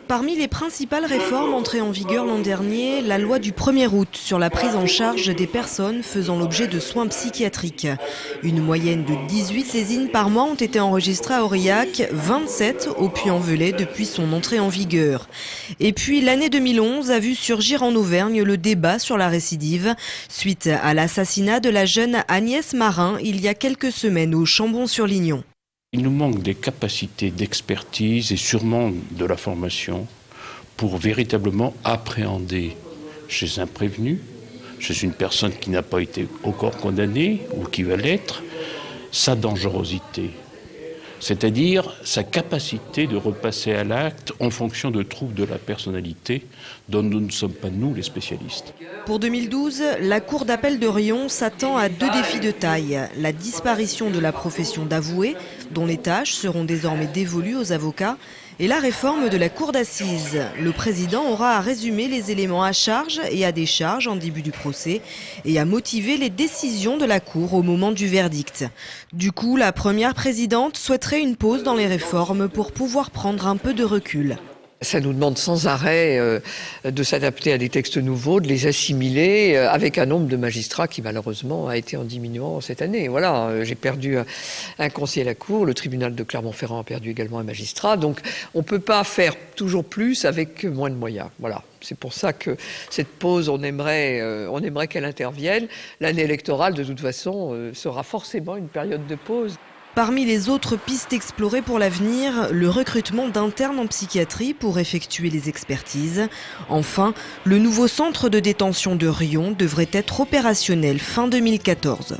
Parmi les principales réformes entrées en vigueur l'an dernier, la loi du 1er août sur la prise en charge des personnes faisant l'objet de soins psychiatriques. Une moyenne de 18 saisines par mois ont été enregistrées à Aurillac, 27 au Puy-en-Velay depuis son entrée en vigueur. Et puis l'année 2011 a vu surgir en Auvergne le débat sur la récidive, suite à l'assassinat de la jeune Agnès Marin il y a quelques semaines au Chambon-sur-Lignon. Il nous manque des capacités d'expertise et sûrement de la formation pour véritablement appréhender chez un prévenu, chez une personne qui n'a pas été encore condamnée ou qui va l'être, sa dangerosité. C'est-à-dire sa capacité de repasser à l'acte en fonction de troubles de la personnalité dont nous ne sommes pas, nous, les spécialistes. Pour 2012, la Cour d'appel de Riom s'attend à 2 défis de taille. La disparition de la profession d'avoué, dont les tâches seront désormais dévolues aux avocats, et la réforme de la Cour d'assises. Le président aura à résumer les éléments à charge et à décharge en début du procès et à motiver les décisions de la Cour au moment du verdict. Du coup, la première présidente souhaiterait une pause dans les réformes pour pouvoir prendre un peu de recul. Ça nous demande sans arrêt de s'adapter à des textes nouveaux, de les assimiler avec un nombre de magistrats qui malheureusement a été en diminuant cette année. Voilà, j'ai perdu un conseiller à la Cour, le tribunal de Clermont-Ferrand a perdu également un magistrat. Donc on ne peut pas faire toujours plus avec moins de moyens. Voilà. C'est pour ça que cette pause, on aimerait qu'elle intervienne. L'année électorale, de toute façon, sera forcément une période de pause. Parmi les autres pistes explorées pour l'avenir, le recrutement d'internes en psychiatrie pour effectuer les expertises. Enfin, le nouveau centre de détention de Riom devrait être opérationnel fin 2014.